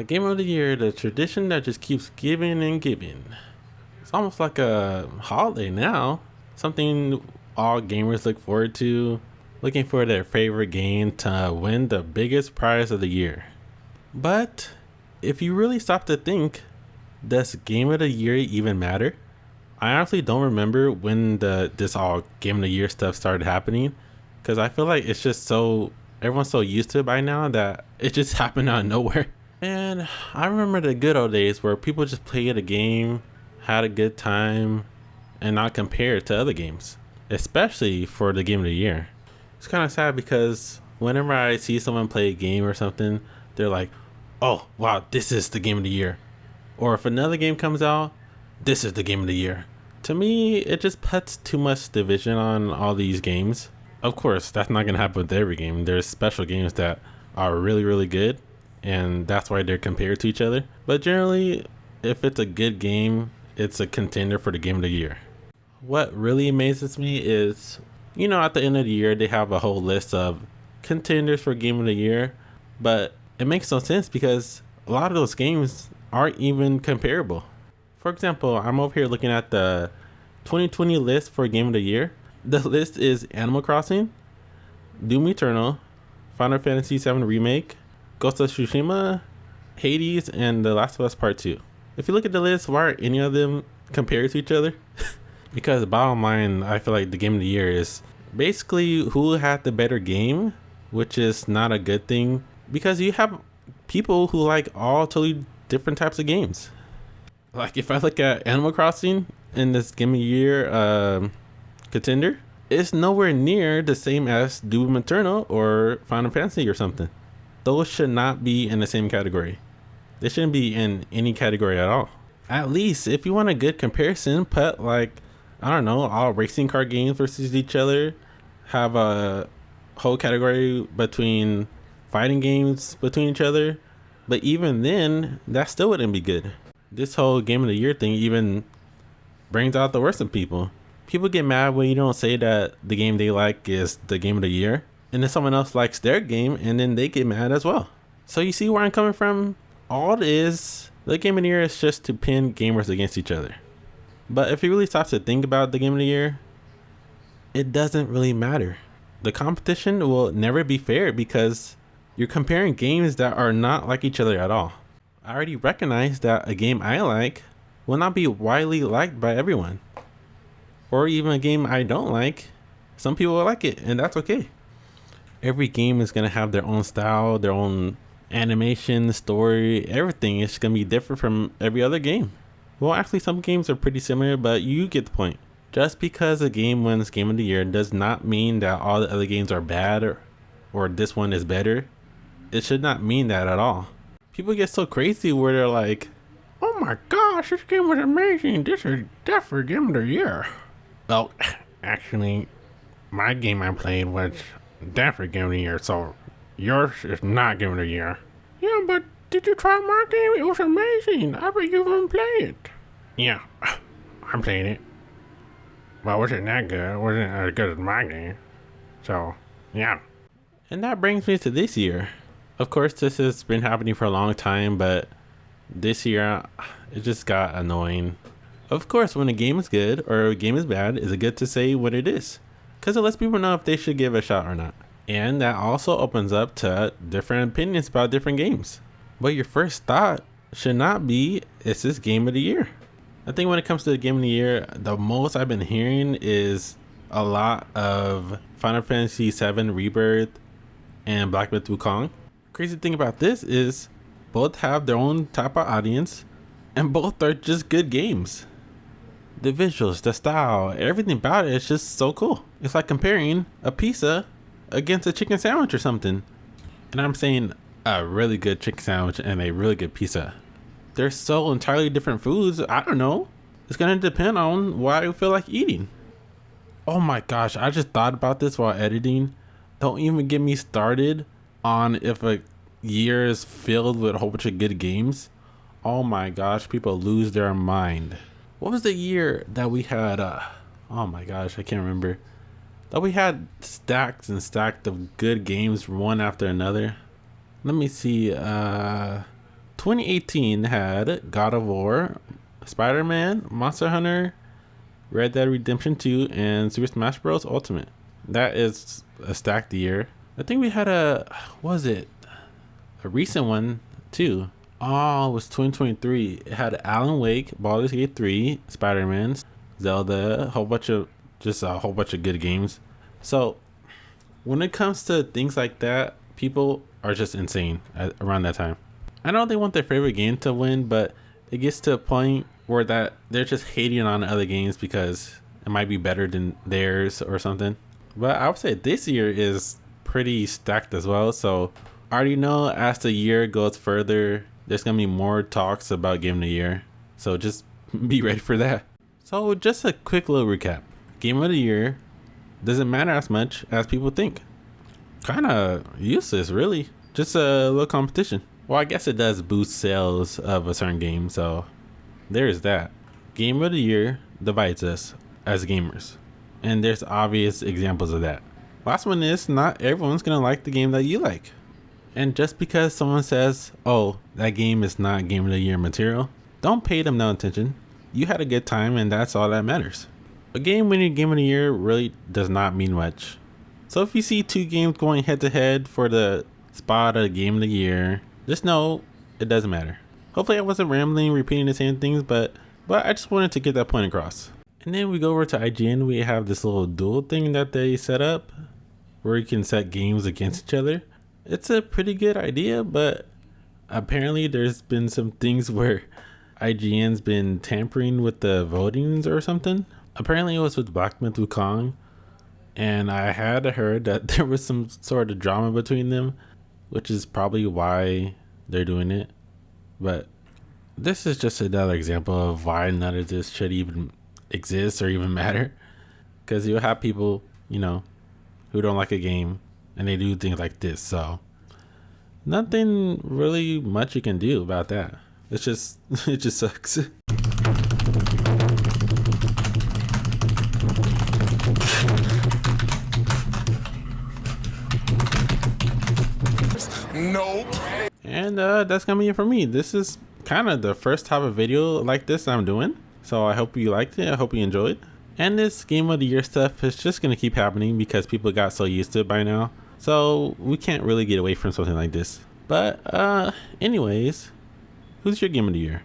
Game of the Year, the tradition that just keeps giving and giving. It's almost like a holiday now. Something all gamers look forward to, looking for their favorite game to win the biggest prize of the year. But if you really stop to think, does Game of the Year even matter? I honestly don't remember when this all Game of the Year stuff started happening, because I feel like it's just so everyone's so used to it by now that it just happened out of nowhere. And I remember the good old days where people just played a game, had a good time, and not compare it to other games, especially for the Game of the Year. It's kind of sad because whenever I see someone play a game or something, they're like, oh, wow, this is the Game of the Year. Or if another game comes out, this is the Game of the Year. To me, it just puts too much division on all these games. Of course, that's not going to happen with every game. There's special games that are really, really good, and that's why they're compared to each other. But generally, if it's a good game, it's a contender for the Game of the Year. What really amazes me is, at the end of the year, they have a whole list of contenders for Game of the Year, but it makes no sense because a lot of those games aren't even comparable. For example, I'm over here looking at the 2020 list for Game of the Year. The list is Animal Crossing, Doom Eternal, Final Fantasy VII Remake, Ghost of Tsushima, Hades, and The Last of Us Part 2. If you look at the list, why are any of them compared to each other? Because bottom line, I feel like the Game of the Year is basically who had the better game, which is not a good thing because you have people who like all totally different types of games. Like if I look at Animal Crossing in this Game of the Year contender, it's nowhere near the same as Doom Eternal or Final Fantasy or something. Those should not be in the same category. They shouldn't be in any category at all. At least if you want a good comparison, put like, I don't know, all racing car games versus each other. Have a whole category between fighting games between each other. But even then, that still wouldn't be good. This whole Game of the Year thing even brings out the worst in people. People get mad when you don't say that the game they like is the Game of the Year, and then someone else likes their game, and then they get mad as well. So you see where I'm coming from? All it is, the Game of the Year is just to pin gamers against each other. But if you really stop to think about the Game of the Year, it doesn't really matter. The competition will never be fair because you're comparing games that are not like each other at all. I already recognize that a game I like will not be widely liked by everyone. Or even a game I don't like, some people will like it, and that's okay. Every game is going to have their own style, their own animation, story, everything is going to be different from every other game. Well, actually, some games are pretty similar, but you get the point. Just because a game wins Game of the Year does not mean that all the other games are bad or this one is better. It should not mean that at all. People get so crazy where they're like, oh my gosh, this game was amazing. This is definitely Game of the Year. Well, actually, my game I played was definitely Game of the Year, so yours is not Game of the Year. Yeah, but did you try my game? It was amazing. I bet you even played it. Yeah, I played it. Well, it wasn't that good. It wasn't as good as my game. So, yeah. And that brings me to this year. Of course, this has been happening for a long time, but this year, it just got annoying. Of course, when a game is good or a game is bad, is it good to say what it is? Because it lets people know if they should give it a shot or not. And that also opens up to different opinions about different games. But your first thought should not be, is this Game of the Year? I think when it comes to the Game of the Year, the most I've been hearing is a lot of Final Fantasy VII Rebirth and Black Myth Wukong. Crazy thing about this is both have their own type of audience and both are just good games. The visuals, the style, everything about it is just so cool. It's like comparing a pizza against a chicken sandwich or something. And I'm saying a really good chicken sandwich and a really good pizza. They're so entirely different foods. I don't know. It's going to depend on what I feel like eating. Oh my gosh, I just thought about this while editing. Don't even get me started on if a year is filled with a whole bunch of good games. Oh my gosh, people lose their mind. What was the year that we had, oh my gosh, I can't remember. That we had stacks and stacks of good games one after another. Let me see, 2018 had God of War, Spider-Man, Monster Hunter, Red Dead Redemption 2, and Super Smash Bros. Ultimate. That is a stacked year. I think we had a recent one too. Oh, it was 2023. It had Alan Wake, Baldur's Gate 3, Spider-Man, Zelda, a whole bunch of good games. So when it comes to things like that, people are just insane around that time. I know they want their favorite game to win, but it gets to a point where that they're just hating on other games because it might be better than theirs or something. But I would say this year is pretty stacked as well. So I already know as the year goes further, there's gonna be more talks about Game of the Year. So just be ready for that. So just a quick little recap. Game of the Year doesn't matter as much as people think. Kind of useless, really. Just a little competition. Well, I guess it does boost sales of a certain game, so there's that. Game of the Year divides us as gamers, and there's obvious examples of that. Last one is not everyone's gonna like the game that you like. And just because someone says, oh, that game is not Game of the Year material, don't pay them no attention. You had a good time and that's all that matters. A game winning Game of the Year really does not mean much. So if you see two games going head to head for the spot of Game of the Year, just know it doesn't matter. Hopefully I wasn't rambling, repeating the same things, but I just wanted to get that point across. And then we go over to IGN. We have this little duel thing that they set up where you can set games against each other. It's a pretty good idea, but apparently there's been some things where IGN's been tampering with the votings or something. Apparently it was with Black Myth Wukong, and I had heard that there was some sort of drama between them, which is probably why they're doing it. But this is just another example of why none of this should even exist or even matter, because you'll have people, who don't like a game and they do things like this. So nothing really much you can do about that. It's just it just sucks. Nope. And that's gonna be it for me. This is kind of the first type of video like this I'm doing, so I hope you liked it. I hope you enjoyed. And this Game of the Year stuff is just gonna keep happening because people got so used to it by now, so we can't really get away from something like this. But anyways, who's your Game of the Year?